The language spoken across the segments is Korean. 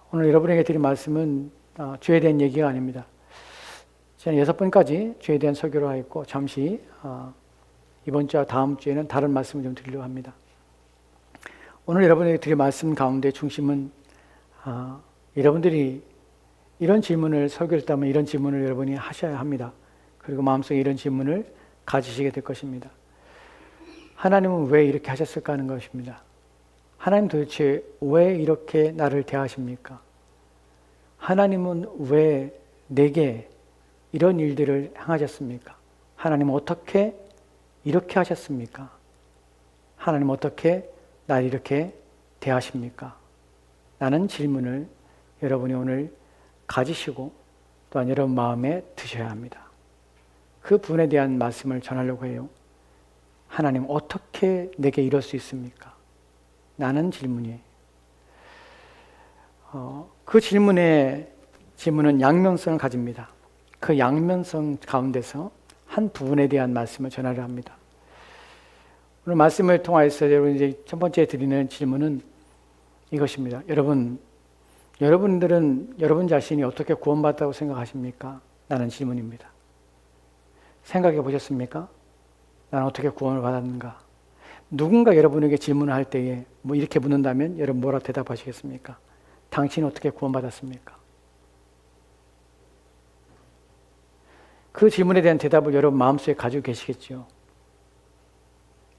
오늘 여러분에게 드린 말씀은 죄에 대한 얘기가 아닙니다. 저는 6번까지 죄에 대한 설교를 하였고 잠시 이번 주와 다음 주에는 다른 말씀을 좀 드리려고 합니다. 오늘 여러분에게 드릴 말씀 가운데 중심은 여러분들이 이런 질문을 설교를 했다면 이런 질문을 여러분이 하셔야 합니다. 그리고 마음속에 이런 질문을 가지시게 될 것입니다. 하나님은 왜 이렇게 하셨을까 하는 것입니다. 하나님 도대체 왜 이렇게 나를 대하십니까? 하나님은 왜 내게 이런 일들을 행하셨습니까? 하나님은 어떻게 이렇게 하셨습니까? 하나님은 어떻게 나를 이렇게 대하십니까? 라는 질문을 여러분이 오늘 가지시고 또한 여러분 마음에 드셔야 합니다. 그 부분에 대한 말씀을 전하려고 해요. 하나님 어떻게 내게 이럴 수 있습니까? 라는 질문이에요. 그 질문은 양면성을 가집니다. 그 양면성 가운데서 한 부분에 대한 말씀을 전하려 합니다. 오늘 말씀을 통하여서 여러분 이제 첫 번째 드리는 질문은 이것입니다. 여러분들은 여러분 자신이 어떻게 구원받았다고 생각하십니까? 라는 질문입니다. 생각해 보셨습니까? 나는 어떻게 구원을 받았는가? 누군가 여러분에게 질문을 할 때에 이렇게 묻는다면 여러분 뭐라 대답하시겠습니까? 당신은 어떻게 구원받았습니까? 그 질문에 대한 대답을 여러분 마음속에 가지고 계시겠죠.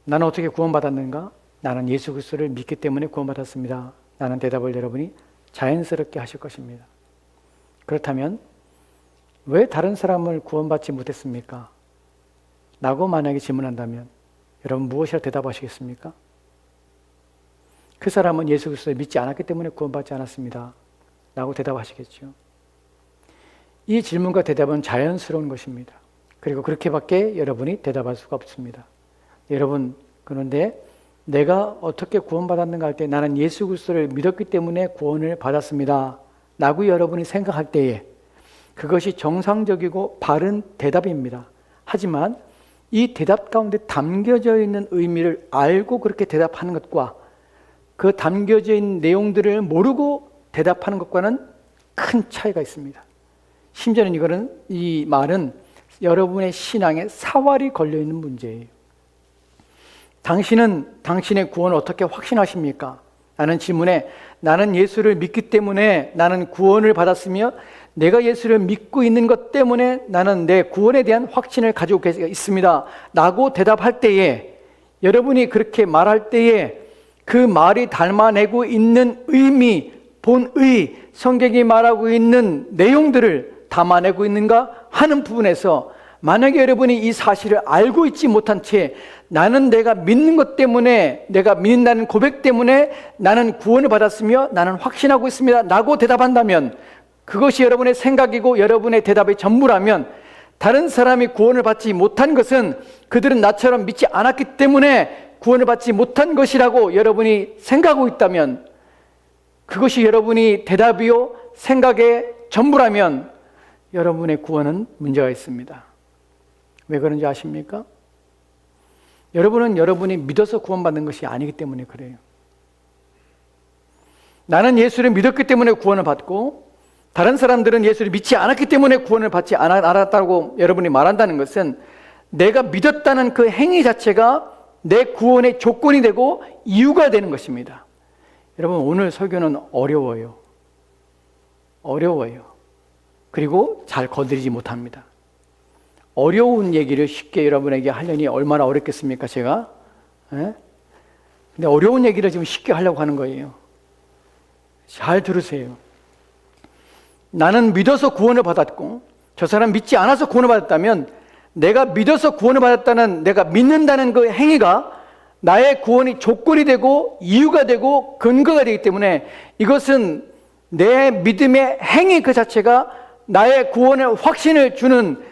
나는 어떻게 구원받았는가? 나는 예수 그리스도를 믿기 때문에 구원받았습니다. 라는 대답을 여러분이 자연스럽게 하실 것입니다. 그렇다면 왜 다른 사람을 구원받지 못했습니까? 라고 만약에 질문한다면 여러분 무엇이라 대답하시겠습니까? 그 사람은 예수 그리스도를 믿지 않았기 때문에 구원받지 않았습니다. 라고 대답하시겠죠. 이 질문과 대답은 자연스러운 것입니다. 그리고 그렇게밖에 여러분이 대답할 수가 없습니다. 여러분, 그런데 내가 어떻게 구원받았는가 할 때 나는 예수 그리스도를 믿었기 때문에 구원을 받았습니다. 라고 여러분이 생각할 때에 그것이 정상적이고 바른 대답입니다. 하지만 이 대답 가운데 담겨져 있는 의미를 알고 그렇게 대답하는 것과 그 담겨져 있는 내용들을 모르고 대답하는 것과는 큰 차이가 있습니다. 심지어는 이 말은 여러분의 신앙에 사활이 걸려있는 문제예요. 당신은 당신의 구원을 어떻게 확신하십니까? 라는 질문에 나는 예수를 믿기 때문에 나는 구원을 받았으며 내가 예수를 믿고 있는 것 때문에 나는 내 구원에 대한 확신을 가지고 있습니다. 라고 대답할 때에 여러분이 그렇게 말할 때에 그 말이 담아내고 있는 의미, 본의, 성경이 말하고 있는 내용들을 담아내고 있는가 하는 부분에서 만약에 여러분이 이 사실을 알고 있지 못한 채 나는 내가 믿는 것 때문에 내가 믿는다는 고백 때문에 나는 구원을 받았으며 나는 확신하고 있습니다 라고 대답한다면 그것이 여러분의 생각이고 여러분의 대답의 전부라면 다른 사람이 구원을 받지 못한 것은 그들은 나처럼 믿지 않았기 때문에 구원을 받지 못한 것이라고 여러분이 생각하고 있다면 그것이 여러분이 대답이요 생각의 전부라면 여러분의 구원은 문제가 있습니다. 왜 그런지 아십니까? 여러분은 여러분이 믿어서 구원받는 것이 아니기 때문에 그래요. 나는 예수를 믿었기 때문에 구원을 받고 다른 사람들은 예수를 믿지 않았기 때문에 구원을 받지 않았다고 여러분이 말한다는 것은 내가 믿었다는 그 행위 자체가 내 구원의 조건이 되고 이유가 되는 것입니다. 여러분 오늘 설교는 어려워요. 그리고 잘 거드리지 못합니다. 어려운 얘기를 쉽게 여러분에게 하려니 얼마나 어렵겠습니까 제가? 근데 어려운 얘기를 지금 쉽게 하려고 하는 거예요. 잘 들으세요. 나는 믿어서 구원을 받았고 저 사람 믿지 않아서 구원을 받았다면 내가 믿어서 구원을 받았다는 내가 믿는다는 그 행위가 나의 구원이 조건이 되고 이유가 되고 근거가 되기 때문에 이것은 내 믿음의 행위 그 자체가 나의 구원의 확신을 주는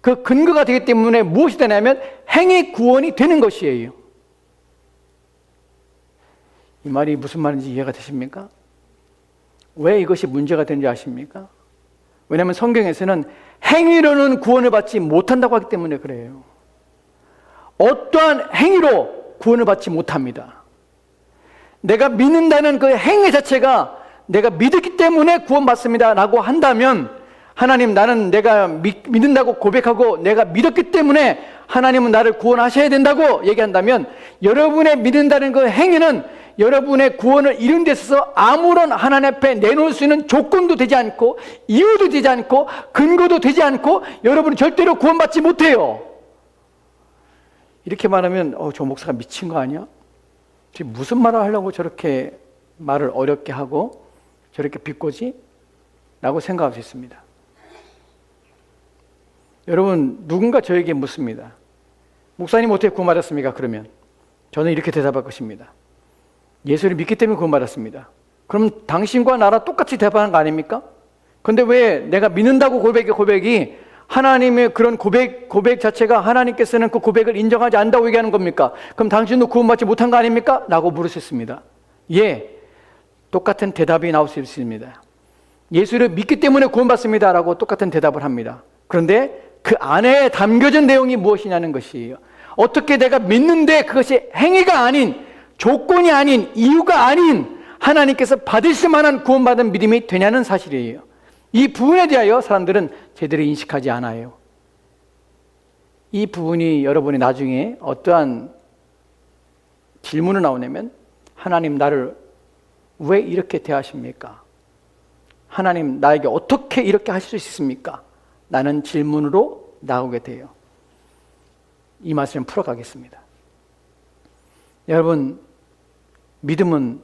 그 근거가 되기 때문에 무엇이 되냐면 행위 구원이 되는 것이에요. 이 말이 무슨 말인지 이해가 되십니까? 왜 이것이 문제가 되는지 아십니까? 왜냐하면 성경에서는 행위로는 구원을 받지 못한다고 하기 때문에 그래요. 어떠한 행위로 구원을 받지 못합니다. 내가 믿는다는 그 행위 자체가 내가 믿었기 때문에 구원받습니다 라고 한다면, 하나님 나는 내가 믿는다고 고백하고 내가 믿었기 때문에 하나님은 나를 구원하셔야 된다고 얘기한다면, 여러분의 믿는다는 그 행위는 여러분의 구원을 이룬 데 있어서 아무런 하나님 앞에 내놓을 수 있는 조건도 되지 않고 이유도 되지 않고 근거도 되지 않고 여러분은 절대로 구원받지 못해요. 이렇게 말하면 저 목사가 미친 거 아니야? 지금 무슨 말을 하려고 저렇게 말을 어렵게 하고 저렇게 비꼬지? 라고 생각할 수 있습니다. 여러분, 누군가 저에게 묻습니다. 목사님 어떻게 구원받았습니까? 그러면 저는 이렇게 대답할 것입니다. 예수를 믿기 때문에 구원받았습니다. 그럼 당신과 나랑 똑같이 대답하는 거 아닙니까? 근데 왜 내가 믿는다고 고백이 하나님의 그런 고백 자체가 하나님께서는 그 고백을 인정하지 않는다고 얘기하는 겁니까? 그럼 당신도 구원받지 못한 거 아닙니까? 라고 물으셨습니다. 예, 똑같은 대답이 나올 수 있습니다. 예수를 믿기 때문에 구원받습니다 라고 똑같은 대답을 합니다. 그런데 그 안에 담겨진 내용이 무엇이냐는 것이에요. 어떻게 내가 믿는데 그것이 행위가 아닌, 조건이 아닌, 이유가 아닌 하나님께서 받으실 만한 구원받은 믿음이 되냐는 사실이에요. 이 부분에 대하여 사람들은 제대로 인식하지 않아요. 이 부분이 여러분이 나중에 어떠한 질문을 나오냐면, 하나님 나를 왜 이렇게 대하십니까? 하나님 나에게 어떻게 이렇게 하실 수 있습니까? 라는 질문으로 나오게 돼요. 이 말씀을 풀어가겠습니다. 여러분, 믿음은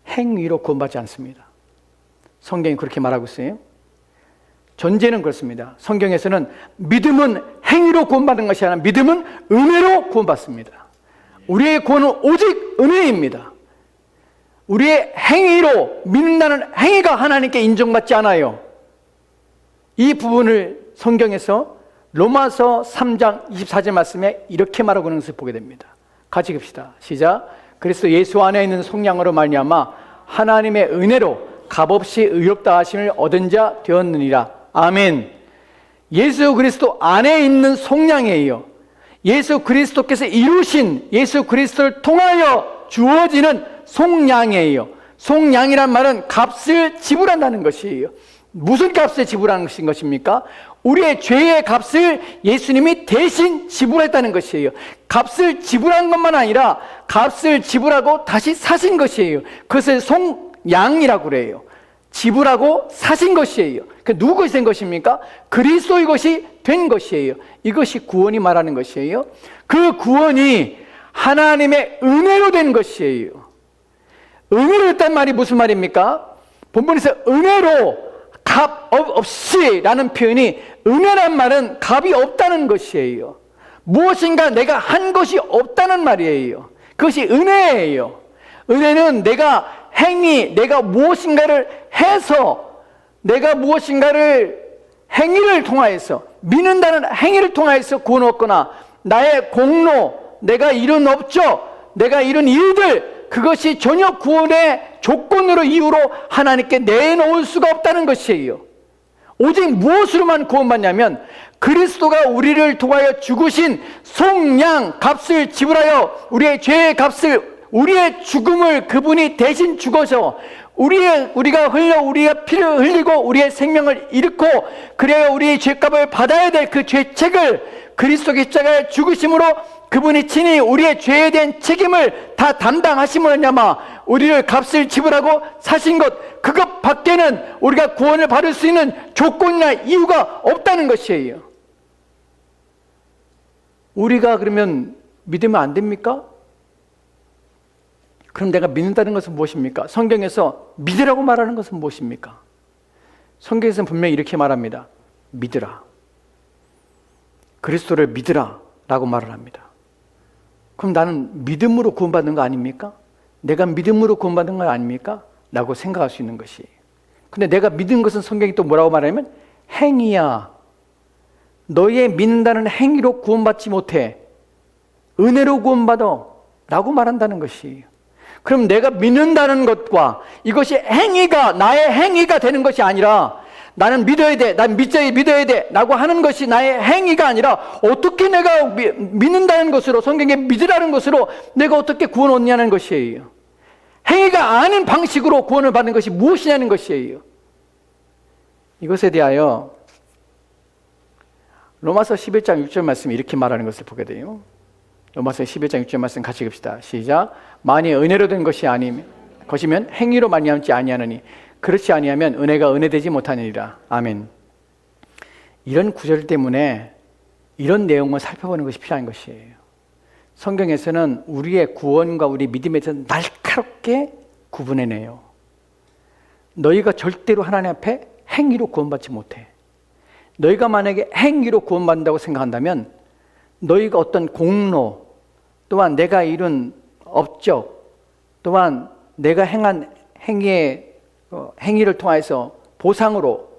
행위로 구원받지 않습니다. 성경이 그렇게 말하고 있어요. 전제는 그렇습니다. 성경에서는 믿음은 행위로 구원받는 것이 아니라 믿음은 은혜로 구원받습니다. 우리의 구원은 오직 은혜입니다. 우리의 행위로 믿는다는 행위가 하나님께 인정받지 않아요. 이 부분을 성경에서 로마서 3장 24절 말씀에 이렇게 말하고 있는 것을 보게 됩니다. 같이 봅시다. 시작. 그리스도 예수 안에 있는 속량으로 말미암아 하나님의 은혜로 값없이 의롭다 하심을 얻은 자 되었느니라. 아멘. 예수 그리스도 안에 있는 속량이에요. 예수 그리스도께서 이루신, 예수 그리스도를 통하여 주어지는 속량이에요. 속량이란 말은 값을 지불한다는 것이에요. 무슨 값을 지불하는 것입니까? 우리의 죄의 값을 예수님이 대신 지불했다는 것이에요. 값을 지불한 것만 아니라 값을 지불하고 다시 사신 것이에요. 그것을 속량이라고 그래요. 지불하고 사신 것이에요. 누구 것이 된 것입니까? 그리스도의 것이 된 것이에요. 이것이 구원이 말하는 것이에요. 그 구원이 하나님의 은혜로 된 것이에요. 은혜로 했단 말이 무슨 말입니까? 본문에서 은혜로 값 없이 라는 표현이, 은혜란 말은 값이 없다는 것이에요. 무엇인가 내가 한 것이 없다는 말이에요. 그것이 은혜예요. 은혜는 내가 내가 무엇인가를 해서, 내가 무엇인가를 행위를 통하여서, 믿는다는 행위를 통하여서 구원을 얻거나, 나의 공로, 내가 이룬 업적, 내가 이룬 일들, 그것이 전혀 구원의 조건으로, 이유로 하나님께 내놓을 수가 없다는 것이에요. 오직 무엇으로만 구원받냐면 그리스도가 우리를 통하여 죽으신 속량 값을 지불하여 우리의 죄의 값을, 우리의 죽음을 그분이 대신 죽어서 우리가 피를 흘리고 우리의 생명을 잃고, 그래야 우리의 죄값을 받아야 될 그 죄책을 그리스도의 십자가의 죽으심으로 그분이 친히 우리의 죄에 대한 책임을 다 담당하심으로 말미암아 우리를 값을 지불하고 사신 것, 그것 밖에는 우리가 구원을 받을 수 있는 조건이나 이유가 없다는 것이에요. 우리가 그러면 믿으면 안 됩니까? 그럼 내가 믿는다는 것은 무엇입니까? 성경에서 믿으라고 말하는 것은 무엇입니까? 성경에서는 분명히 이렇게 말합니다. 믿으라. 그리스도를 믿으라 라고 말을 합니다. 그럼 나는 믿음으로 구원받는 거 아닙니까? 내가 믿음으로 구원받는 거 아닙니까? 라고 생각할 수 있는 것이에요. 근데 내가 믿은 것은 성경이 또 뭐라고 말하냐면 행위야. 너의 믿는다는 행위로 구원받지 못해. 은혜로 구원받아 라고 말한다는 것이에요. 그럼 내가 믿는다는 것과 이것이 행위가, 나의 행위가 되는 것이 아니라, 나는 믿어야 돼, 난 믿어야 돼 라고 하는 것이 나의 행위가 아니라, 어떻게 내가 믿는다는 것으로, 성경에 믿으라는 것으로 내가 어떻게 구원 얻냐는 것이에요. 행위가 아닌 방식으로 구원을 받는 것이 무엇이냐는 것이에요. 이것에 대하여 로마서 11장 6절 말씀이 이렇게 말하는 것을 보게 돼요. 로마서 11장 6절 말씀 같이 읽읍시다. 시작. 만일 은혜로 된 것이 것이면 행위로 말미암지 아니하느니 그렇지 아니하면 은혜가 은혜되지 못하느니라. 아멘. 이런 구절 때문에 이런 내용을 살펴보는 것이 필요한 것이에요. 성경에서는 우리의 구원과 우리 믿음에 대해서 날카롭게 구분해내요. 너희가 절대로 하나님 앞에 행위로 구원받지 못해. 너희가 만약에 행위로 구원받는다고 생각한다면 너희가 어떤 공로, 또한 내가 이룬 업적, 또한 내가 행한 행위를 통해서 보상으로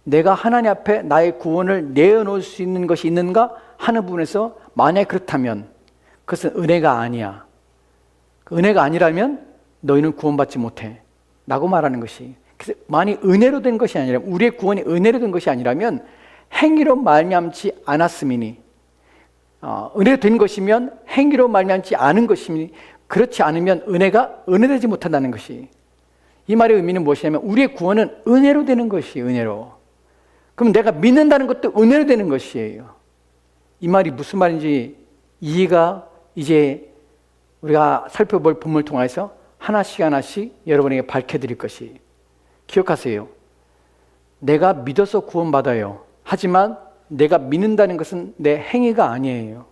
내가 하나님 앞에 나의 구원을 내어놓을 수 있는 것이 있는가 하는 부분에서 만약 그렇다면 그것은 은혜가 아니야. 은혜가 아니라면 너희는 구원받지 못해 라고 말하는 것이, 그래서 만약 은혜로 된 것이 아니라, 우리의 구원이 은혜로 된 것이 아니라면 행위로 말미암지 않았음이니, 은혜로 된 것이면 행위로 말미암지 않은 것이니, 그렇지 않으면 은혜가 은혜되지 못한다는 것이, 이 말의 의미는 무엇이냐면 우리의 구원은 은혜로 되는 것이에요. 은혜로. 그럼 내가 믿는다는 것도 은혜로 되는 것이에요. 이 말이 무슨 말인지 이해가 이제 우리가 살펴볼 본문을 통해서 하나씩 하나씩 여러분에게 밝혀드릴 것이, 기억하세요. 내가 믿어서 구원받아요. 하지만 내가 믿는다는 것은 내 행위가 아니에요.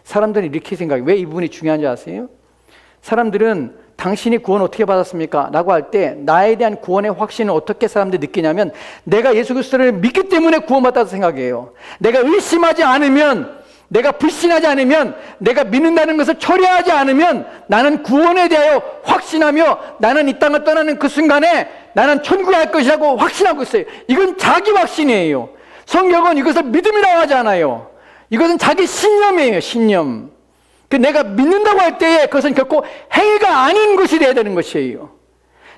사람들은 이렇게 생각해요. 왜 이 부분이 중요한지 아세요? 사람들은 당신이 구원 어떻게 받았습니까? 라고 할 때 나에 대한 구원의 확신을 어떻게 사람들이 느끼냐면 내가 예수 그리스도를 믿기 때문에 구원받았다고 생각해요. 내가 의심하지 않으면, 내가 불신하지 않으면, 내가 믿는다는 것을 처리하지 않으면 나는 구원에 대하여 확신하며 나는 이 땅을 떠나는 그 순간에 나는 천국에 갈 것이라고 확신하고 있어요. 이건 자기 확신이에요. 성경은 이것을 믿음이라고 하지 않아요. 이것은 자기 신념이에요. 신념. 내가 믿는다고 할 때에 그것은 결코 행위가 아닌 것이 되어야 되는 것이에요.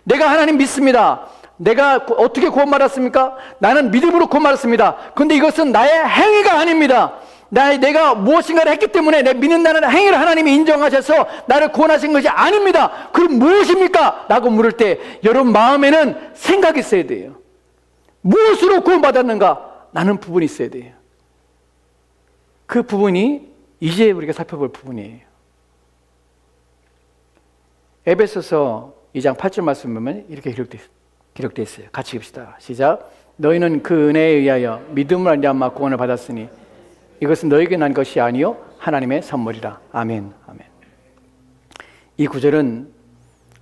내가 하나님 믿습니다. 내가 어떻게 구원받았습니까? 나는 믿음으로 구원받았습니다. 그런데 이것은 나의 행위가 아닙니다. 내가 무엇인가를 했기 때문에 내 믿는다는 행위를 하나님이 인정하셔서 나를 구원하신 것이 아닙니다. 그럼 무엇입니까? 라고 물을 때 여러분 마음에는 생각이 있어야 돼요. 무엇으로 구원받았는가? 라는 부분이 있어야 돼요. 그 부분이 이제 우리가 살펴볼 부분이에요. 에베소서 2장 8절 말씀 보면 이렇게 기록되어 있어요. 같이 읽읍시다. 시작. 너희는 그 은혜에 의하여 믿음을 말미암아 구원을 받았으니 이것은 너에게 난 것이 아니요 하나님의 선물이라. 아멘. 아멘. 이 구절은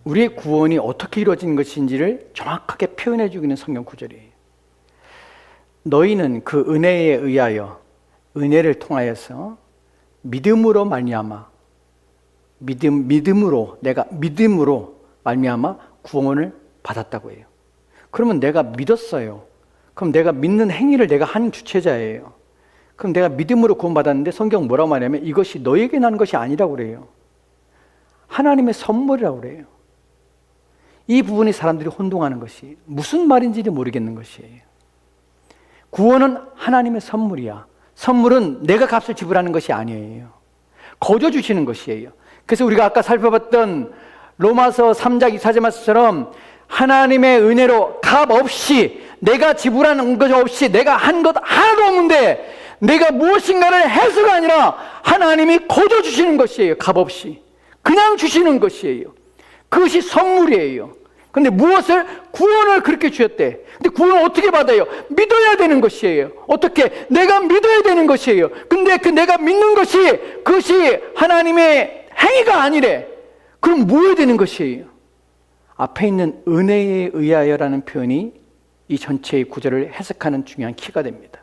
우리의 구원이 어떻게 이루어진 것인지를 정확하게 표현해 주고 있는 성경 구절이에요. 너희는 그 은혜에 의하여, 은혜를 통하여서 믿음으로 말미암아, 믿음으로, 내가 믿음으로 말미암아 구원을 받았다고 해요. 그러면 내가 믿었어요. 그럼 내가 믿는 행위를 내가 한 주체자예요. 그럼 내가 믿음으로 구원받았는데 성경 뭐라고 말하냐면 이것이 너에게 난 것이 아니라고 그래요. 하나님의 선물이라고 그래요. 이 부분이 사람들이 혼동하는 것이 무슨 말인지도 모르겠는 것이에요. 구원은 하나님의 선물이야. 선물은 내가 값을 지불하는 것이 아니에요. 거저 주시는 것이에요. 그래서 우리가 아까 살펴봤던 로마서 3장 24절 말씀처럼 하나님의 은혜로 값 없이, 내가 지불하는 것 없이, 내가 한 것 하나도 없는데 내가 무엇인가를 해서가 아니라 하나님이 거저 주시는 것이에요. 값 없이 그냥 주시는 것이에요. 그것이 선물이에요. 근데 무엇을? 구원을 그렇게 주셨대. 근데 구원을 어떻게 받아요? 믿어야 되는 것이에요. 어떻게? 내가 믿어야 되는 것이에요. 근데 그 내가 믿는 것이, 그것이 하나님의 행위가 아니래. 그럼 뭐 해야 되는 것이에요? 앞에 있는 은혜에 의하여라는 표현이 이 전체의 구절을 해석하는 중요한 키가 됩니다.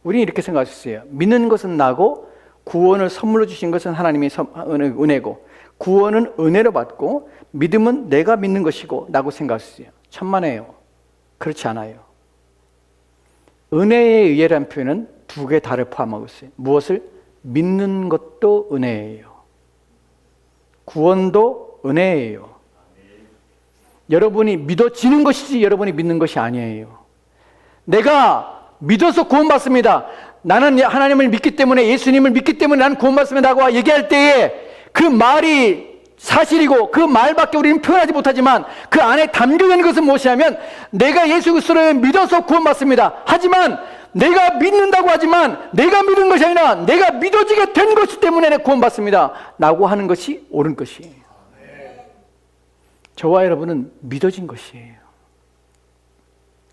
우리는 이렇게 생각할 수 있어요. 믿는 것은 나고 구원을 선물로 주신 것은 하나님의 은혜고, 구원은 은혜로 받고 믿음은 내가 믿는 것이고 라고 생각할 수 있어요. 천만에요. 그렇지 않아요. 은혜에 의해라는 표현은 두 개의 달을 포함하고 있어요. 무엇을? 믿는 것도 은혜예요. 구원도 은혜예요. 여러분이 믿어지는 것이지 여러분이 믿는 것이 아니에요. 내가 믿어서 구원받습니다. 나는 하나님을 믿기 때문에, 예수님을 믿기 때문에 나는 구원받습니다 라고 얘기할 때에 그 말이 사실이고 그 말밖에 우리는 표현하지 못하지만 그 안에 담겨있는 것은 무엇이냐면 내가 예수 그리스도를 믿어서 구원받습니다. 하지만 내가 믿는다고 하지만 내가 믿은 것이 아니라 내가 믿어지게 된 것이 때문에 내가 구원받습니다 라고 하는 것이 옳은 것이에요. 저와 여러분은 믿어진 것이에요.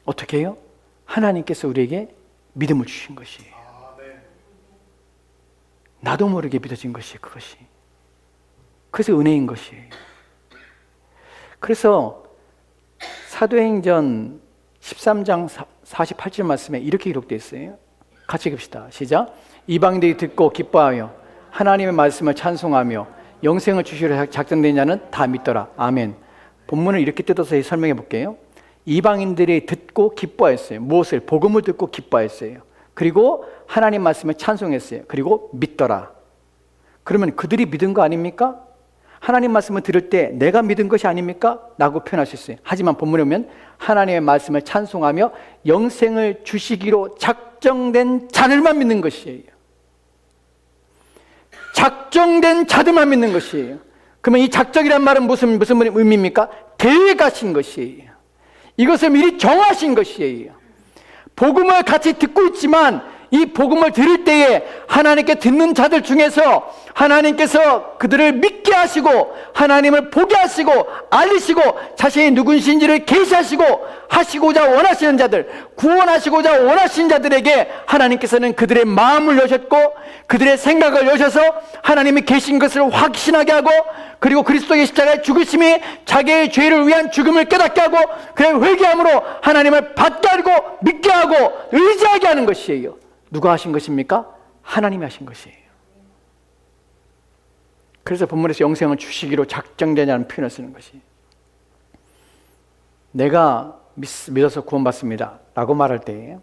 어떻게 해요? 하나님께서 우리에게 믿음을 주신 것이에요. 나도 모르게 믿어진 것이에요. 그것이. 그래서 은혜인 것이에요. 그래서 사도행전 13장 48절 말씀에 이렇게 기록되어 있어요. 같이 읽읍시다. 시작. 이방인들이 듣고 기뻐하여 하나님의 말씀을 찬송하며 영생을 주시려 작정된 자는 다 믿더라. 아멘. 본문을 이렇게 뜯어서 설명해 볼게요. 이방인들이 듣고 기뻐했어요. 무엇을? 복음을 듣고 기뻐했어요. 그리고 하나님 말씀을 찬송했어요. 그리고 믿더라. 그러면 그들이 믿은 거 아닙니까? 하나님 말씀을 들을 때 내가 믿은 것이 아닙니까? 라고 표현할 수 있어요. 하지만 본문에 보면 하나님의 말씀을 찬송하며 영생을 주시기로 작정된 자들만 믿는 것이에요. 작정된 자들만 믿는 것이에요. 그러면 이 작정이란 말은 무슨 의미입니까? 계획하신 것이에요. 이것을 미리 정하신 것이에요. 복음을 같이 듣고 있지만 이 복음을 들을 때에 하나님께 듣는 자들 중에서 하나님께서 그들을 믿게 하시고 하나님을 보게 하시고 알리시고 자신이 누구신지를 계시하시고 하시고자 원하시는 자들, 구원하시고자 원하시는 자들에게 하나님께서는 그들의 마음을 여셨고 그들의 생각을 여셔서 하나님이 계신 것을 확신하게 하고 그리고 그리스도의 십자가의 죽으심이 자기의 죄를 위한 죽음을 깨닫게 하고 그의 회개함으로 하나님을 받게 하고 믿게 하고 의지하게 하는 것이에요. 누가 하신 것입니까? 하나님이 하신 것이에요. 그래서 본문에서 영생을 주시기로 작정되냐는 표현을 쓰는 것이 내가 믿어서 구원받습니다 라고 말할 때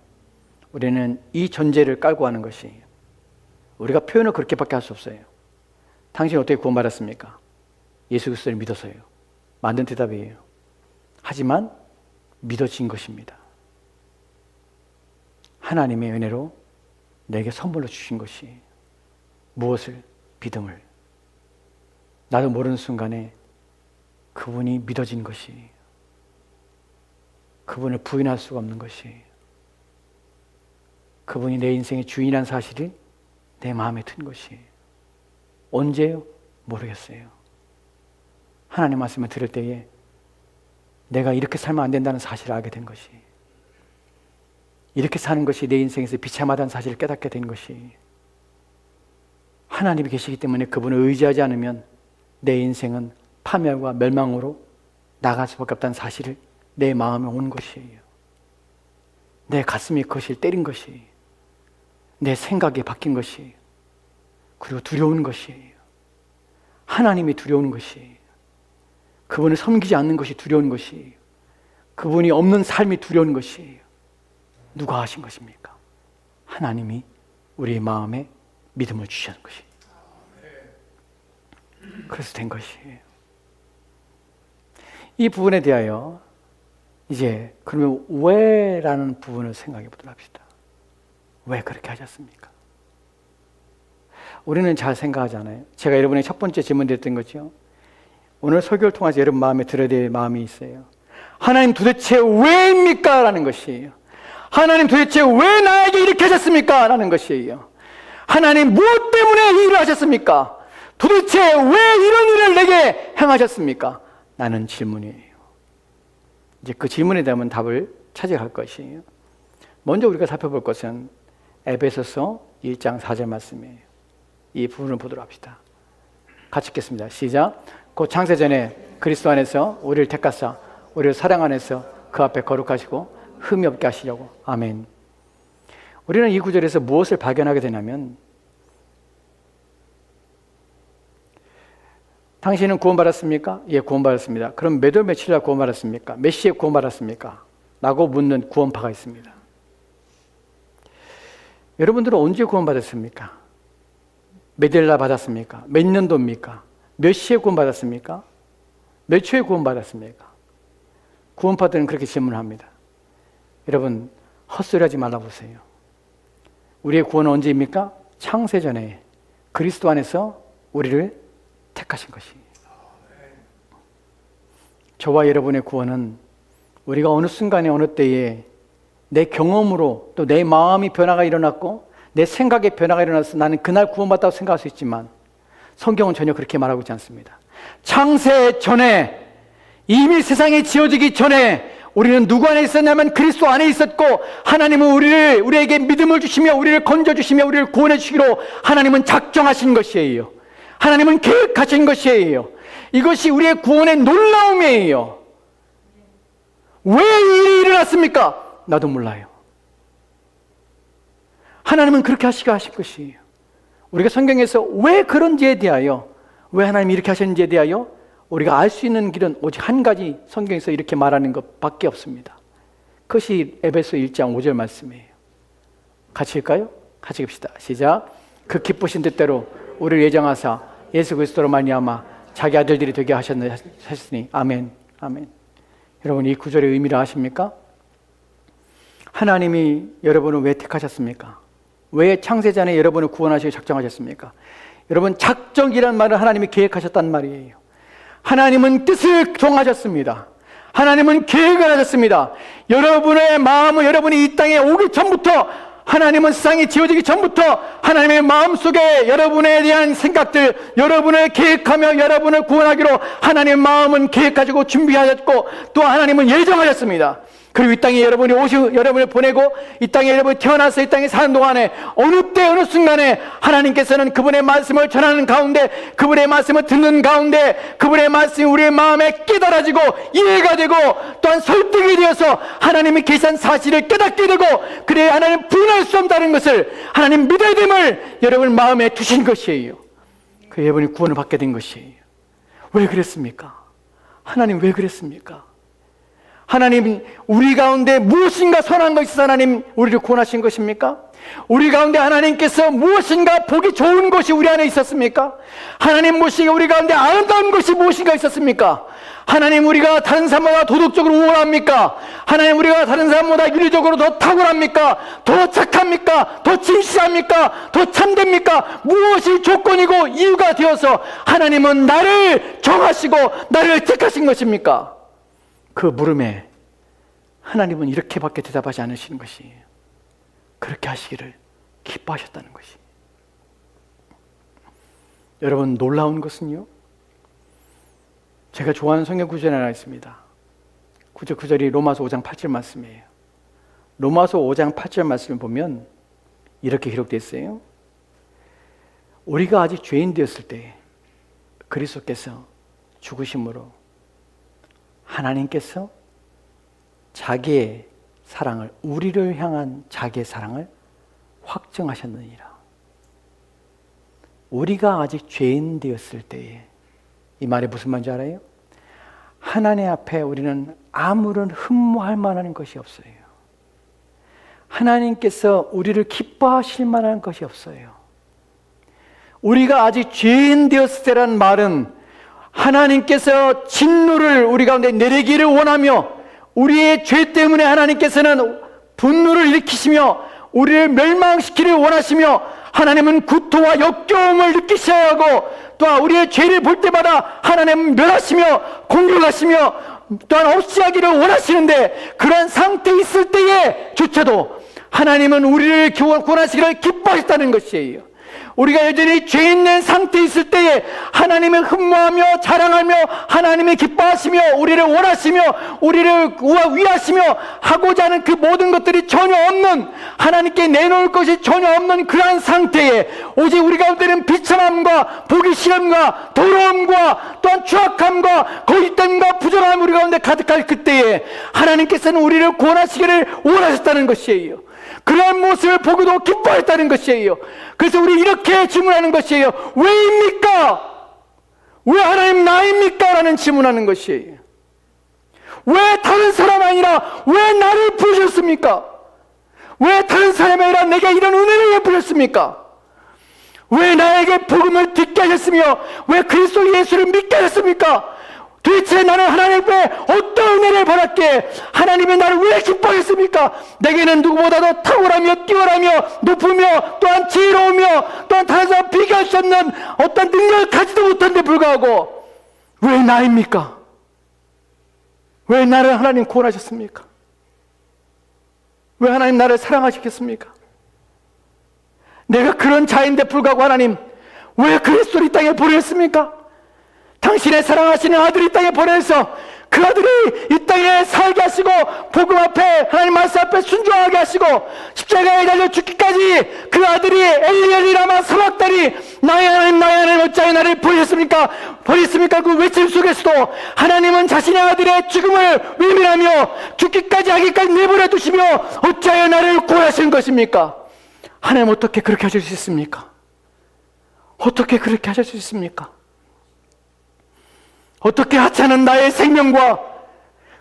우리는 이 전제를 깔고 하는 것이 우리가 표현을 그렇게밖에 할 수 없어요. 당신 어떻게 구원받았습니까? 예수 그리스도를 믿어서요. 맞는 대답이에요. 하지만 믿어진 것입니다. 하나님의 은혜로 내게 선물로 주신 것이 무엇을? 믿음을. 나도 모르는 순간에 그분이 믿어진 것이 그분을 부인할 수가 없는 것이 그분이 내 인생의 주인이라는 사실이 내 마음에 든 것이 언제요? 모르겠어요. 하나님 말씀을 들을 때에 내가 이렇게 살면 안 된다는 사실을 알게 된 것이 이렇게 사는 것이 내 인생에서 비참하다는 사실을 깨닫게 된 것이 하나님이 계시기 때문에 그분을 의지하지 않으면 내 인생은 파멸과 멸망으로 나갈 수밖에 없다는 사실을 내 마음에 온 것이에요. 내 가슴이 그것을 때린 것이 내 생각이 바뀐 것이 그리고 두려운 것이에요. 하나님이 두려운 것이에요. 그분을 섬기지 않는 것이 두려운 것이에요. 그분이 없는 삶이 두려운 것이에요. 누가 하신 것입니까? 하나님이 우리의 마음에 믿음을 주시는 것이에요. 그래서 된 것이에요. 이 부분에 대하여 이제 그러면 왜라는 부분을 생각해 보도록 합시다. 왜 그렇게 하셨습니까? 우리는 잘 생각하잖아요. 제가 여러분의 첫 번째 질문 드렸던 거죠. 오늘 설교를 통해서 여러분 마음에 들어야 될 마음이 있어요. 하나님 도대체 왜입니까? 라는 것이에요. 하나님 도대체 왜 나에게 이렇게 하셨습니까? 라는 것이에요. 하나님 무엇 때문에 이 일을 하셨습니까? 도대체 왜 이런 일을 내게 행하셨습니까? 라는 질문이에요. 이제 그 질문에 대한 답을 찾아갈 것이에요. 먼저 우리가 살펴볼 것은 에베소서 1장 4절 말씀이에요. 이 부분을 보도록 합시다. 같이 읽겠습니다. 시작. 곧 창세전에 그리스도 안에서 우리를 택하사 우리를 사랑 안에서 그 앞에 거룩하시고 흠이 없게 하시려고. 아멘. 우리는 이 구절에서 무엇을 발견하게 되냐면 당신은 구원받았습니까? 예, 구원받았습니다. 그럼 몇 월 며칠 날 구원받았습니까? 몇 시에 구원받았습니까? 라고 묻는 구원파가 있습니다. 여러분들은 언제 구원받았습니까? 몇 일 날 받았습니까? 몇 년도입니까? 몇 시에 구원받았습니까? 몇 초에 구원받았습니까? 구원파들은 그렇게 질문합니다. 여러분, 헛소리 하지 말라 보세요. 우리의 구원은 언제입니까? 창세전에 그리스도 안에서 우리를 택하신 것이. 저와 여러분의 구원은 우리가 어느 순간에 어느 때에 내 경험으로 또 내 마음이 변화가 일어났고 내 생각의 변화가 일어나서 나는 그날 구원받았다고 생각할 수 있지만 성경은 전혀 그렇게 말하고 있지 않습니다. 창세 전에, 이미 세상이 지어지기 전에 우리는 누구 안에 있었냐면 그리스도 안에 있었고, 하나님은 우리에게 믿음을 주시며 우리를 건져주시며 우리를 구원해 주시기로 하나님은 작정하신 것이에요. 하나님은 계획하신 것이에요. 이것이 우리의 구원의 놀라움이에요. 왜 이 일이 일어났습니까? 나도 몰라요. 하나님은 그렇게 하시게 하실 것이에요. 우리가 성경에서 왜 그런지에 대하여, 왜 하나님이 이렇게 하셨는지에 대하여 우리가 알 수 있는 길은 오직 한 가지, 성경에서 이렇게 말하는 것밖에 없습니다. 그것이 에베소 1장 5절 말씀이에요. 같이 읽까요? 같이 읽읍시다. 시작. 그 기쁘신 뜻대로 우리를 예정하사 예수 그리스도로 말미암아 자기 아들들이 되게 하셨으니 아멘. 아멘. 여러분, 이 구절의 의미를 아십니까? 하나님이 여러분을 왜 택하셨습니까? 왜 창세전에 여러분을 구원하시고 작정하셨습니까? 여러분, 작정이란 말은 하나님이 계획하셨단 말이에요. 하나님은 뜻을 정하셨습니다. 하나님은 계획을 하셨습니다. 여러분의 마음은 여러분이 이 땅에 오기 전부터, 하나님은 세상이 지어지기 전부터 하나님의 마음속에 여러분에 대한 생각들, 여러분을 계획하며 여러분을 구원하기로 하나님의 마음은 계획하시고 준비하셨고, 또 하나님은 예정하셨습니다. 그리고 이 땅에 여러분을 보내고 이 땅에 여러분이 태어나서 이 땅에 사는 동안에 어느 때 어느 순간에 하나님께서는 그분의 말씀을 전하는 가운데, 그분의 말씀을 듣는 가운데 그분의 말씀이 우리의 마음에 깨달아지고 이해가 되고 또한 설득이 되어서 하나님이 계시한 사실을 깨닫게 되고, 그래 하나님 부인할 수 없다는 것을 하나님 믿어야 됨을 여러분 마음에 두신 것이에요. 그 여러분이 구원을 받게 된 것이에요. 왜 그랬습니까? 하나님 왜 그랬습니까? 하나님, 우리 가운데 무엇인가 선한 것이 있어서 하나님 우리를 구원하신 것입니까? 우리 가운데 하나님께서 무엇인가 보기 좋은 것이 우리 안에 있었습니까? 하나님, 무엇인가 우리 가운데 아름다운 것이 무엇인가 있었습니까? 하나님, 우리가 다른 사람보다 도덕적으로 우월합니까? 하나님, 우리가 다른 사람보다 윤리적으로 더 탁월합니까? 더 착합니까? 더 진실합니까? 더 참됩니까? 무엇이 조건이고 이유가 되어서 하나님은 나를 정하시고 나를 택하신 것입니까? 그 물음에 하나님은 이렇게밖에 대답하지 않으시는 것이에요. 그렇게 하시기를 기뻐하셨다는 것이. 여러분, 놀라운 것은요, 제가 좋아하는 성경 구절이 하나 있습니다. 구절이 로마서 5장 8절 말씀이에요. 로마서 5장 8절 말씀을 보면 이렇게 기록되어 있어요. 우리가 아직 죄인 되었을 때 그리스도께서 죽으심으로 하나님께서 자기의 사랑을, 우리를 향한 자기의 사랑을 확증하셨느니라. 우리가 아직 죄인 되었을 때에, 이 말이 무슨 말인지 알아요? 하나님 앞에 우리는 아무런 흠모할 만한 것이 없어요. 하나님께서 우리를 기뻐하실 만한 것이 없어요. 우리가 아직 죄인 되었을 때라는 말은 하나님께서 진노를 우리 가운데 내리기를 원하며, 우리의 죄 때문에 하나님께서는 분노를 일으키시며 우리를 멸망시키기를 원하시며, 하나님은 구토와 역겨움을 느끼셔야 하고, 또한 우리의 죄를 볼 때마다 하나님은 멸하시며 공격하시며 또한 없이 하기를 원하시는데, 그런 상태에 있을 때에 조차도 하나님은 우리를 구원하시기를 기뻐하셨다는 것이에요. 우리가 여전히 죄 있는 상태에 있을 때에 하나님을 흠모하며 자랑하며 하나님이 기뻐하시며 우리를 원하시며 우리를 위하시며 하고자 하는 그 모든 것들이 전혀 없는, 하나님께 내놓을 것이 전혀 없는 그러한 상태에 오직 우리 가운데는 비참함과 보기 싫음과 더러움과 또한 추악함과 거짓됨과 부정함 우리 가운데 가득할 그때에 하나님께서는 우리를 구원하시기를 원하셨다는 것이에요. 그러한 모습을 보고도 기뻐했다는 것이에요. 그래서 우리 이렇게 질문하는 것이에요. 왜입니까? 왜 하나님 나입니까? 라는 질문하는 것이에요. 왜 다른 사람 아니라 왜 나를 부르셨습니까? 왜 다른 사람이 아니라 내게 이런 은혜를 왜 부르셨습니까? 왜 나에게 복음을 듣게 하셨으며 왜 그리스도 예수를 믿게 하셨습니까? 도대체 나는 하나님 앞에 어떤 은혜를 받았기에 하나님이 나를 왜 기뻐하셨습니까? 내게는 누구보다도 탁월하며 뛰어나며 높으며 또한 지혜로우며 또한 다른 사람 비교할 수 없는 어떤 능력을 가지도 못한데 불구하고 왜 나입니까? 왜 나를 하나님 구원하셨습니까? 왜 하나님 나를 사랑하시겠습니까? 내가 그런 자인데 불구하고 하나님 왜 그리스도를 이 땅에 보냈습니까? 당신의 사랑하시는 아들이 이 땅에 보내서 그 아들이 이 땅에 살게 하시고 복음 앞에 하나님 말씀 앞에 순종하게 하시고 십자가에 달려 죽기까지 그 아들이 엘리 라마 사박다리 나의 하나님 어찌하여 나를 버리셨습니까? 그 외침 속에서도 하나님은 자신의 아들의 죽음을 외면하며 죽기까지 하기까지 내버려 두시며 어찌하여 나를 구원하신 것입니까? 하나님 어떻게 그렇게 하실 수 있습니까? 어떻게 그렇게 하실 수 있습니까? 어떻게 하찮은 나의 생명과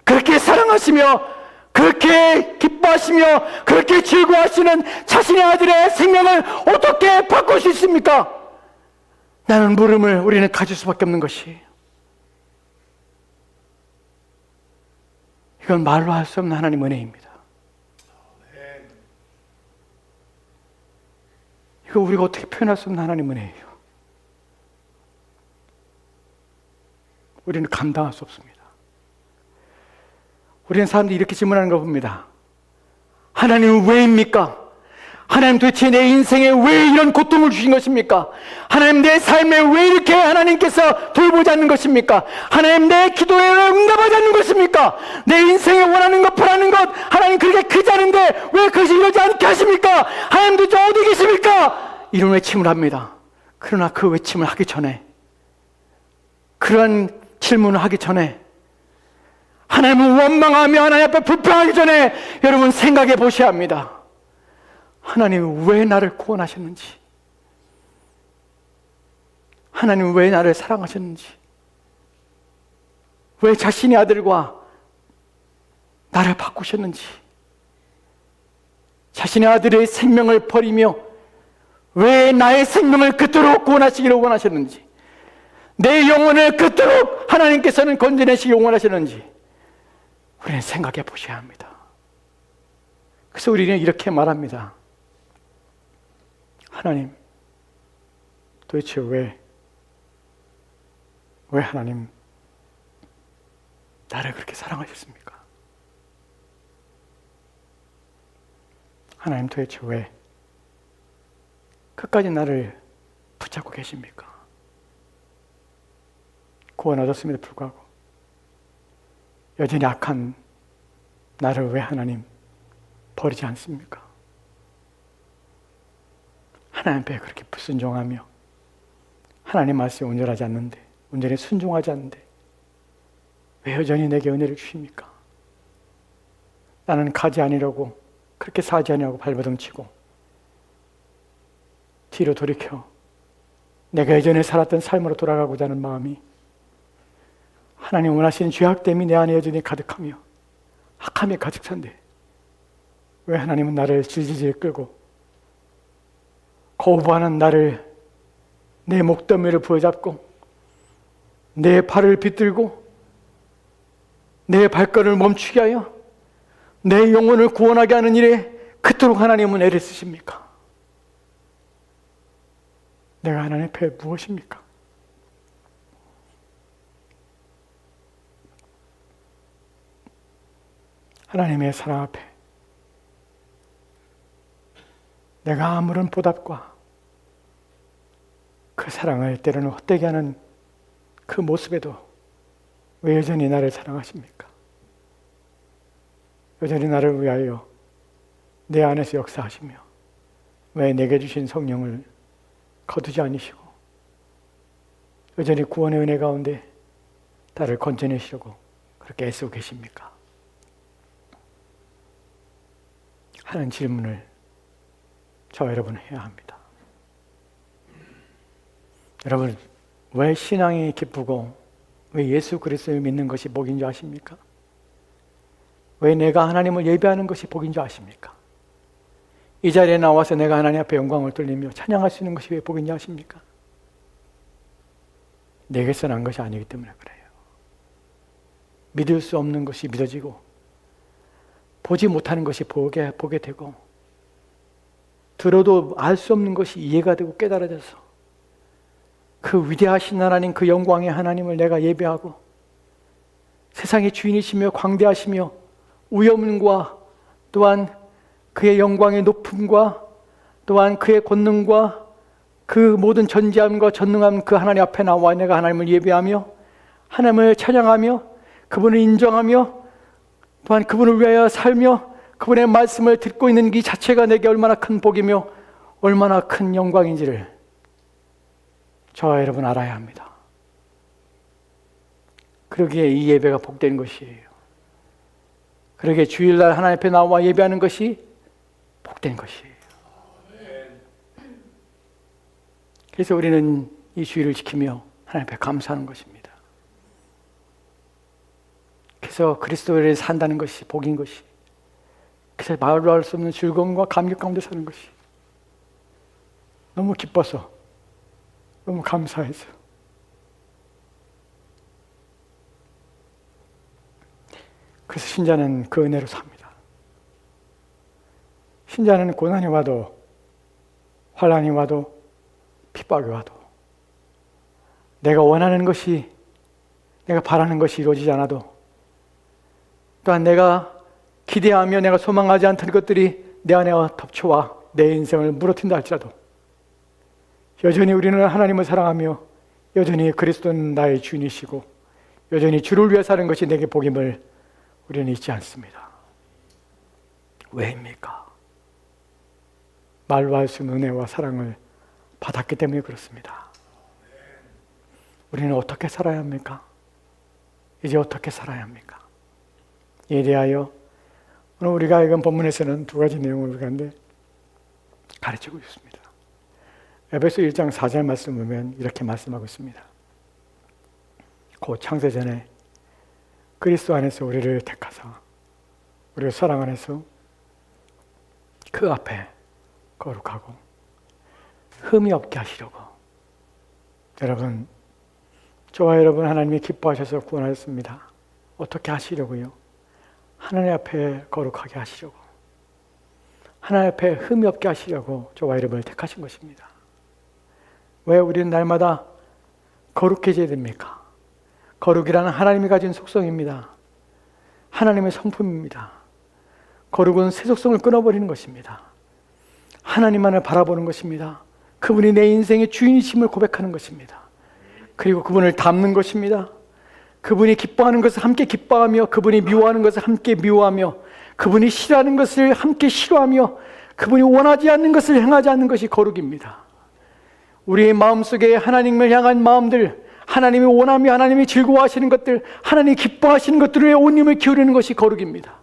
그렇게 사랑하시며 그렇게 기뻐하시며 그렇게 즐거워하시는 자신의 아들의 생명을 어떻게 바꿀 수 있습니까? 나는 물음을 우리는 가질 수밖에 없는 것이, 이건 말로 할 수 없는 하나님의 은혜입니다. 이거 우리가 어떻게 표현할 수 없는 하나님의 은혜예요. 우리는 감당할 수 없습니다. 우리는 사람들이 이렇게 질문하는 거 봅니다. 하나님은 왜입니까? 하나님 도대체 내 인생에 왜 이런 고통을 주신 것입니까? 하나님 내 삶에 왜 이렇게 하나님께서 돌보지 않는 것입니까? 하나님 내 기도에 왜 응답하지 않는 것입니까? 내 인생에 원하는 것 바라는 것 하나님 그렇게 크지 않은데 왜 그것이 이루어지지 않게 하십니까? 하나님 도대체 어디 계십니까? 이런 외침을 합니다. 그러나 그 외침을 하기 전에, 그런 질문을 하기 전에, 하나님을 원망하며 하나님 앞에 불평하기 전에 여러분 생각해 보셔야 합니다. 하나님은 왜 나를 구원하셨는지, 하나님은 왜 나를 사랑하셨는지, 왜 자신의 아들과 나를 바꾸셨는지, 자신의 아들의 생명을 버리며 왜 나의 생명을 그토록 구원하시기를 원하셨는지, 내 영혼을 그토록 하나님께서는 건져내시기 원하셨는지 우리는 생각해 보셔야 합니다. 그래서 우리는 이렇게 말합니다. 하나님, 도대체 왜 하나님 나를 그렇게 사랑하셨습니까? 하나님 도대체 왜 끝까지 나를 붙잡고 계십니까? 구원 얻었음에도 불구하고 여전히 악한 나를 왜 하나님 버리지 않습니까? 하나님 앞에 그렇게 불순종하며 하나님 말씀에 온전하지 않는데, 온전히 순종하지 않는데 왜 여전히 내게 은혜를 주십니까? 나는 가지 아니려고, 그렇게 사지 아니하고 발버둥치고 뒤로 돌이켜 내가 예전에 살았던 삶으로 돌아가고자 하는 마음이 하나님 원하시는 죄악됨이 내 안에 여전히 가득하며 악함이 가득 찬데 왜 하나님은 나를 질질질 끌고 거부하는 나를 내 목덜미를 부여잡고 내 발을 비틀고 내 발걸음을 멈추게 하여 내 영혼을 구원하게 하는 일에 그토록 하나님은 애를 쓰십니까? 내가 하나님 앞에 무엇입니까? 하나님의 사랑 앞에 내가 아무런 보답과 그 사랑을 때로는 헛되게 하는 그 모습에도 왜 여전히 나를 사랑하십니까? 여전히 나를 위하여 내 안에서 역사하시며 왜 내게 주신 성령을 거두지 않으시고 여전히 구원의 은혜 가운데 나를 건져내시려고 그렇게 애쓰고 계십니까? 하는 질문을 저와 여러분은 해야 합니다. 여러분, 왜 신앙이 기쁘고 왜 예수 그리스도를 믿는 것이 복인 줄 아십니까? 왜 내가 하나님을 예배하는 것이 복인 줄 아십니까? 이 자리에 나와서 내가 하나님 앞에 영광을 돌리며 찬양할 수 있는 것이 왜 복인 줄 아십니까? 내게서 난 것이 아니기 때문에 그래요. 믿을 수 없는 것이 믿어지고 보지 못하는 것이 보게 되고 들어도 알 수 없는 것이 이해가 되고 깨달아져서 그 위대하신 하나님, 그 영광의 하나님을 내가 예배하고 세상의 주인이시며 광대하시며 위엄과 또한 그의 영광의 높음과 또한 그의 권능과 그 모든 전지함과 전능함 그 하나님 앞에 나와 내가 하나님을 예배하며 하나님을 찬양하며 그분을 인정하며 또한 그분을 위하여 살며 그분의 말씀을 듣고 있는 이 자체가 내게 얼마나 큰 복이며 얼마나 큰 영광인지를 저와 여러분 알아야 합니다. 그러기에 이 예배가 복된 것이에요. 그러기에 주일날 하나님 앞에 나와 예배하는 것이 복된 것이에요. 그래서 우리는 이 주일을 지키며 하나님 앞에 감사하는 것입니다. 그래서 그리스도를 산다는 것이 복인 것이, 그래서 말로 할 수 없는 즐거움과 감격 가운데 사는 것이 너무 기뻐서, 너무 감사해서. 그래서 신자는 그 은혜로 삽니다. 신자는 고난이 와도, 환난이 와도, 핍박이 와도, 내가 원하는 것이, 내가 바라는 것이 이루어지지 않아도, 또한 내가 기대하며 내가 소망하지 않던 것들이 내 안에 덮쳐와 내 인생을 물어튼다 할지라도 여전히 우리는 하나님을 사랑하며 여전히 그리스도는 나의 주인이시고 여전히 주를 위해 사는 것이 내게 복임을 우리는 잊지 않습니다. 왜입니까? 말로 할 수 없는 은혜와 사랑을 받았기 때문에 그렇습니다. 우리는 어떻게 살아야 합니까? 이제 어떻게 살아야 합니까? 이에 대하여 오늘 우리가 읽은 본문에서는 두 가지 내용을 우리가 가르치고 있습니다. 에베소 1장 4절 말씀 보면 이렇게 말씀하고 있습니다. 곧 창세전에 그리스도 안에서 우리를 택하사 우리를 사랑 안에서 그 앞에 거룩하고 흠이 없게 하시려고. 여러분, 저와 여러분 하나님이 기뻐하셔서 구원하셨습니다. 어떻게 하시려고요? 하나님 앞에 거룩하게 하시려고, 하나님 앞에 흠이 없게 하시려고 저와 여러분을 택하신 것입니다. 왜 우리는 날마다 거룩해져야 됩니까? 거룩이라는 하나님이 가진 속성입니다. 하나님의 성품입니다. 거룩은 세속성을 끊어버리는 것입니다. 하나님만을 바라보는 것입니다. 그분이 내 인생의 주인이심을 고백하는 것입니다. 그리고 그분을 닮는 것입니다. 그분이 기뻐하는 것을 함께 기뻐하며, 그분이 미워하는 것을 함께 미워하며, 그분이 싫어하는 것을 함께 싫어하며, 그분이 원하지 않는 것을 행하지 않는 것이 거룩입니다. 우리의 마음속에 하나님을 향한 마음들, 하나님이 원하며 하나님이 즐거워하시는 것들, 하나님이 기뻐하시는 것들 위해 온 힘을 기울이는 것이 거룩입니다.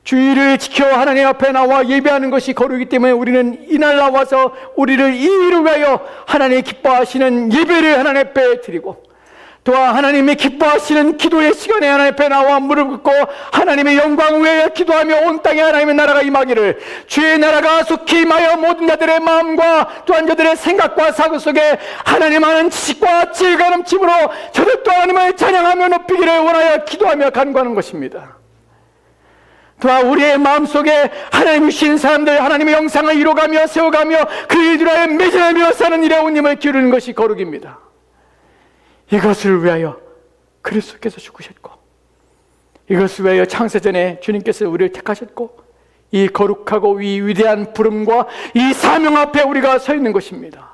주일을 지켜 하나님 앞에 나와 예배하는 것이 거룩이기 때문에 우리는 이날 나와서 우리를 이 일을 위하여 하나님이 기뻐하시는 예배를 하나님 앞에 드리고, 또한 하나님이 기뻐하시는 기도의 시간에 하나님 앞에 나와 무릎 꿇고 하나님의 영광 위에 기도하며 온 땅에 하나님의 나라가 임하기를, 주의 나라가 속히 임하여 모든 자들의 마음과 또한 저들의 생각과 사고 속에 하나님 아는 지식과 지혜가 넘침으로 저들 또 하나님을 찬양하며 높이기를 원하여 기도하며 간구하는 것입니다. 또한 우리의 마음속에 하나님이 주신 사람들, 하나님의 영상을 이뤄가며 세워가며 그 일들을 위하여 매진하며 사는 일에 온 힘을 기울이는 것이 거룩입니다. 이것을 위하여 그리스도께서 죽으셨고, 이것을 위하여 창세전에 주님께서 우리를 택하셨고, 이 거룩하고 이 위대한 부름과 이 사명 앞에 우리가 서 있는 것입니다.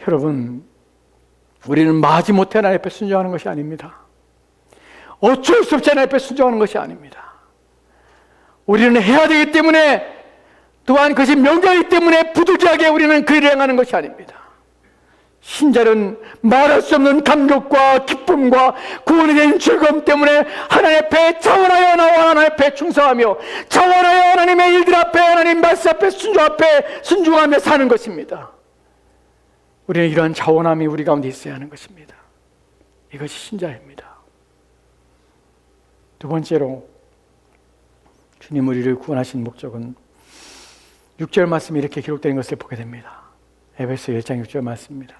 여러분, 우리는 마지못해 하나님 앞에 순종하는 것이 아닙니다. 어쩔 수 없이 하나님 앞에 순종하는 것이 아닙니다. 우리는 해야 되기 때문에, 또한 그것이 명령이기 때문에 부득이하게 우리는 그 일을 행하는 것이 아닙니다. 신자는 말할 수 없는 감격과 기쁨과 구원이 된 즐거움 때문에 하나님 앞에 자원하여 나와 하나님 앞에 충성하며, 자원하여 하나님의 일들 앞에, 하나님 말씀 앞에 순종하며 사는 것입니다. 우리는 이러한 자원함이 우리 가운데 있어야 하는 것입니다. 이것이 신자입니다. 두 번째로, 주님 우리를 구원하신 목적은 6절 말씀이 이렇게 기록된 것을 보게 됩니다. 에베소 1장 6절 말씀입니다.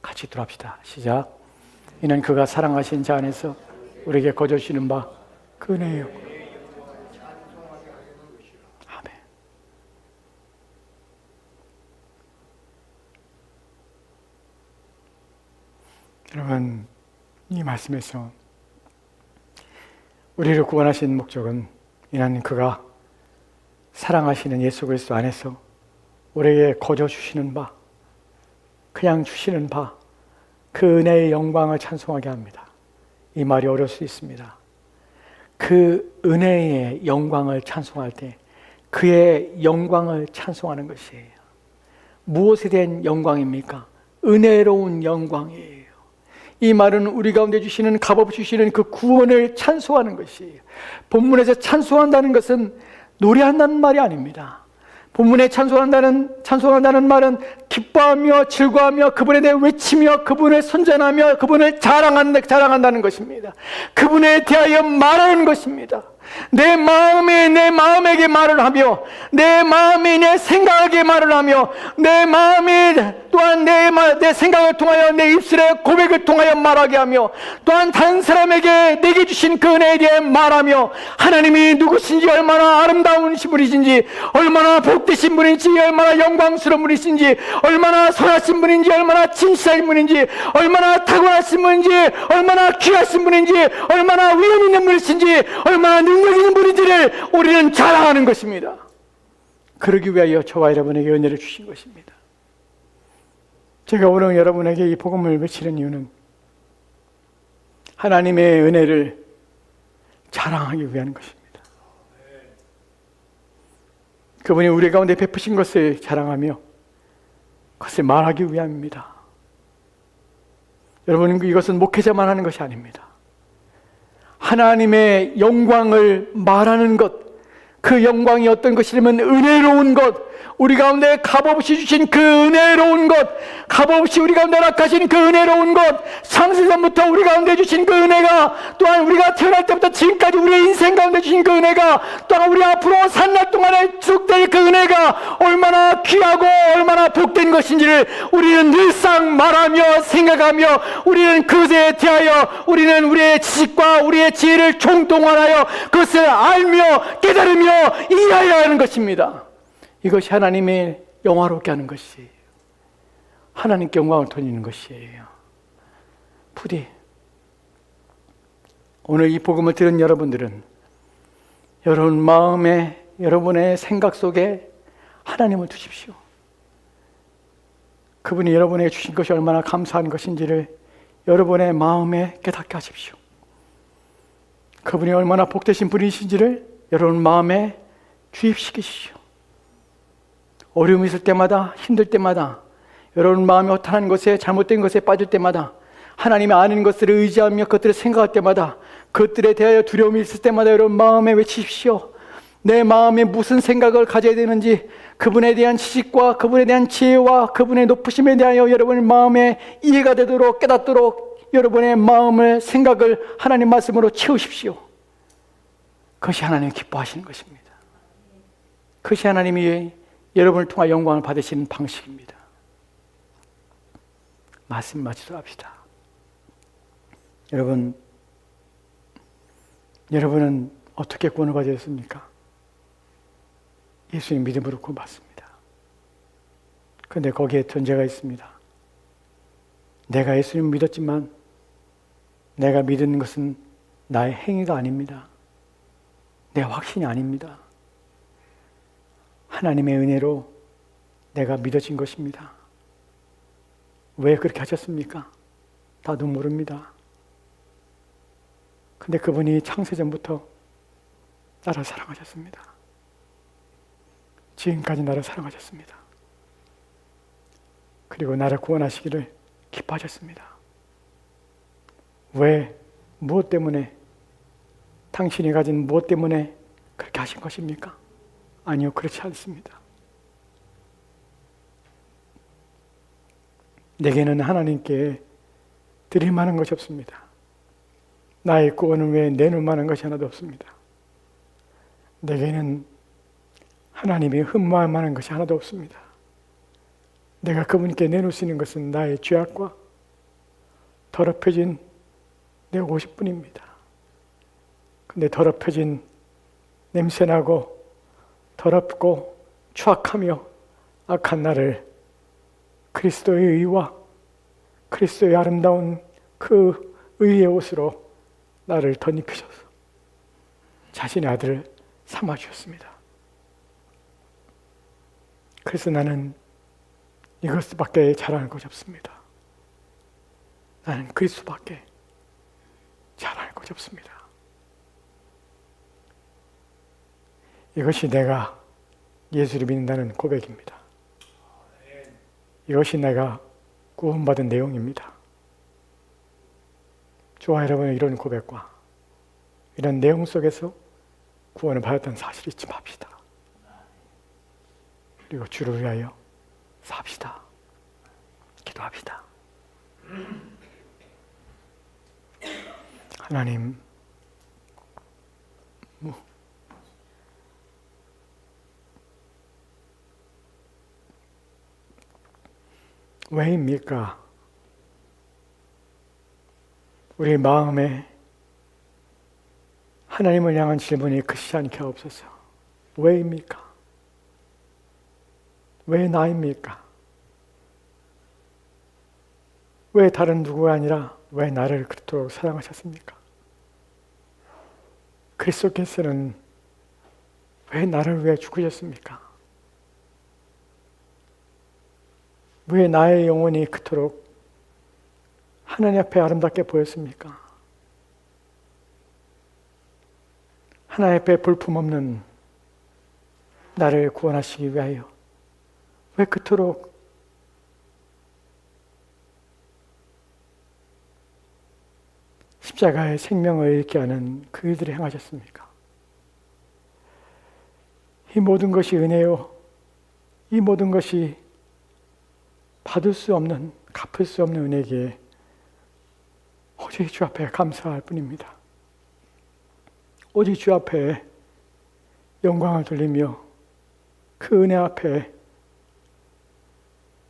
같이 들어합시다. 시작. 이는 그가 사랑하신 자 안에서 우리에게 거저 주시는 바 그 은혜요. 아멘. 여러분, 이 말씀에서 우리를 구원하신 목적은 이는 그가 사랑하시는 예수 그리스도 안에서 우리에게 거저 주시는 바, 그냥 주시는 바, 그 은혜의 영광을 찬송하게 합니다. 이 말이 어려울 수 있습니다. 그 은혜의 영광을 찬송할 때 그의 영광을 찬송하는 것이에요. 무엇에 대한 영광입니까? 은혜로운 영광이에요. 이 말은 우리 가운데 주시는 값없이 주시는 그 구원을 찬송하는 것이에요. 본문에서 찬송한다는 것은 노래한다는 말이 아닙니다. 본문에 찬송한다는 말은 기뻐하며 즐거워하며 그분에 대해 외치며 그분을 선전하며 그분을 자랑한다는 것입니다. 그분에 대하여 말하는 것입니다. 내 마음에게 말을 하며 내 마음이 내 생각에게 말을 하며 내 마음이 또한 내 생각을 통하여 내 입술의 고백을 통하여 말하게 하며 또한 다른 사람에게 내게 주신 그 은혜에 대해 말하며 하나님이 누구신지 얼마나 아름다운 분이신지 얼마나 복되신 분인지 얼마나 영광스러운 분이신지 얼마나 선하신 분인지 얼마나 진실하신 분인지 얼마나 탁월하신 분인지 얼마나 귀하신 분인지 얼마나 위험 있는 분이신지 얼마나 능력 있는 분인지를 우리는 자랑하는 것입니다. 그러기 위하여 저와 여러분에게 은혜를 주신 것입니다. 제가 오늘 여러분에게 이 복음을 외치는 이유는 하나님의 은혜를 자랑하기 위한 것입니다. 그분이 우리 가운데 베푸신 것을 자랑하며 그것을 말하기 위함입니다. 여러분, 이것은 목회자만 하는 것이 아닙니다. 하나님의 영광을 말하는 것, 그 영광이 어떤 것이냐면 은혜로운 것, 우리 가운데 값없이 주신 그 은혜로운 것, 값없이 우리 가운데 허락하신 그 은혜로운 것, 창세전부터 우리 가운데 주신 그 은혜가, 또한 우리가 태어날 때부터 지금까지 우리의 인생 가운데 주신 그 은혜가, 또한 우리 앞으로 산날 동안에 지속될 그 은혜가 얼마나 귀하고 얼마나 복된 것인지를 우리는 늘상 말하며 생각하며 우리는 그것에 대하여 우리는 우리의 지식과 우리의 지혜를 총동원하여 그것을 알며 깨달으며 이해하여 하는 것입니다. 이것이 하나님의 영화롭게 하는 것이에요. 하나님께 영광을 돌리는 것이에요. 부디 오늘 이 복음을 들은 여러분들은 여러분 마음에 여러분의 생각 속에 하나님을 두십시오. 그분이 여러분에게 주신 것이 얼마나 감사한 것인지를 여러분의 마음에 깨닫게 하십시오. 그분이 얼마나 복되신 분이신지를 여러분 마음에 주입시키십시오. 어려움이 있을 때마다, 힘들 때마다, 여러분 마음이 허탄한 것에, 잘못된 것에 빠질 때마다, 하나님이 아는 것들을 의지하며 그것들을 생각할 때마다, 그것들에 대하여 두려움이 있을 때마다 여러분 마음에 외치십시오. 내 마음에 무슨 생각을 가져야 되는지 그분에 대한 지식과 그분에 대한 지혜와 그분의 높으심에 대하여 여러분의 마음에 이해가 되도록 깨닫도록 여러분의 마음을, 생각을 하나님 말씀으로 채우십시오. 그것이 하나님이 기뻐하시는 것입니다. 그것이 하나님이 여러분을 통해 영광을 받으시는 방식입니다. 말씀 마치도록 합시다. 여러분은 어떻게 구원을 받으셨습니까? 예수님 믿음으로 구원받습니다. 그런데 거기에 전제가 있습니다. 내가 예수님을 믿었지만 내가 믿는 것은 나의 행위가 아닙니다. 내 확신이 아닙니다. 하나님의 은혜로 내가 믿어진 것입니다. 왜 그렇게 하셨습니까? 나도 모릅니다. 근데 그분이 창세전부터 나를 사랑하셨습니다. 지금까지 나를 사랑하셨습니다. 그리고 나를 구원하시기를 기뻐하셨습니다. 왜? 무엇 때문에? 당신이 가진 무엇 때문에 그렇게 하신 것입니까? 아니요, 그렇지 않습니다. 내게는 하나님께 드릴 만한 것이 없습니다. 나의 구원을 위해 내놓을 만한 것이 하나도 없습니다. 내게는 하나님이 흠모할 만한 것이 하나도 없습니다. 내가 그분께 내놓을 수 있는 것은 나의 죄악과 더럽혀진 내 50분입니다. 근데 더럽혀진 냄새나고 더럽고 추악하며 악한 나를 그리스도의 의와 그리스도의 아름다운 그 의의 옷으로 나를 덧입히셔서 자신의 아들을 삼아주셨습니다. 그래서 나는 이것밖에 자랑할 것이 없습니다. 나는 그리스도밖에 자랑할 것이 없습니다. 이것이 내가 예수를 믿는다는 고백입니다. 이것이 내가 구원받은 내용입니다. 저와 여러분의 이런 고백과 이런 내용 속에서 구원을 받았다는 사실을 잊지 맙시다. 그리고 주를 위하여 삽시다. 기도합시다. 하나님, 왜입니까? 우리 마음에 하나님을 향한 질문이 크지 않게 하옵소서. 왜입니까? 왜 나입니까? 왜 다른 누구가 아니라 왜 나를 그토록 사랑하셨습니까? 그리스도께서는 왜 나를 위해 죽으셨습니까? 왜 나의 영혼이 그토록 하나님 앞에 아름답게 보였습니까? 하나님 앞에 볼품없는 나를 구원하시기 위하여 왜 그토록 십자가의 생명을 잃게 하는 그 일들을 행하셨습니까? 이 모든 것이 은혜요. 이 모든 것이 받을 수 없는, 갚을 수 없는 은혜기에 오직 주 앞에 감사할 뿐입니다. 오직 주 앞에 영광을 돌리며 그 은혜 앞에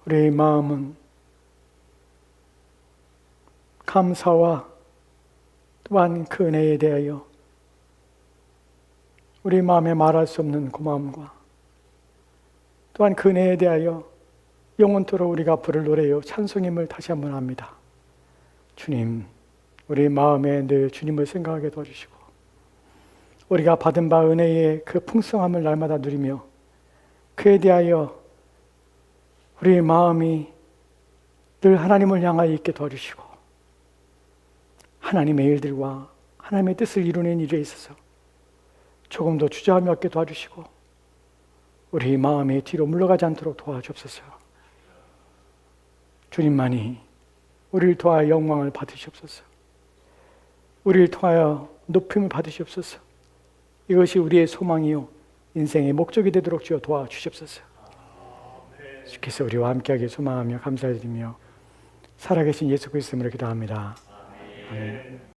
우리의 마음은 감사와 또한 그 은혜에 대하여 우리 마음에 말할 수 없는 고마움과 또한 그 은혜에 대하여 영원토록 우리가 부를 노래요 찬송임을 다시 한번 합니다. 주님, 우리 마음에 늘 주님을 생각하게 도와주시고 우리가 받은 바 은혜의 그 풍성함을 날마다 누리며 그에 대하여 우리의 마음이 늘 하나님을 향하여 있게 도와주시고 하나님의 일들과 하나님의 뜻을 이루는 일에 있어서 조금 더 주저함이 없게 도와주시고 우리 마음이 뒤로 물러가지 않도록 도와주옵소서. 주님만이 우리를 통하여 영광을 받으시옵소서. 우리를 통하여 높임을 받으시옵소서. 이것이 우리의 소망이요 인생의 목적이 되도록 주여 도와주시옵소서. 주께서 우리와 함께하길 소망하며 감사드리며 살아계신 예수 그리스도 이름으로 기도합니다. 아멘.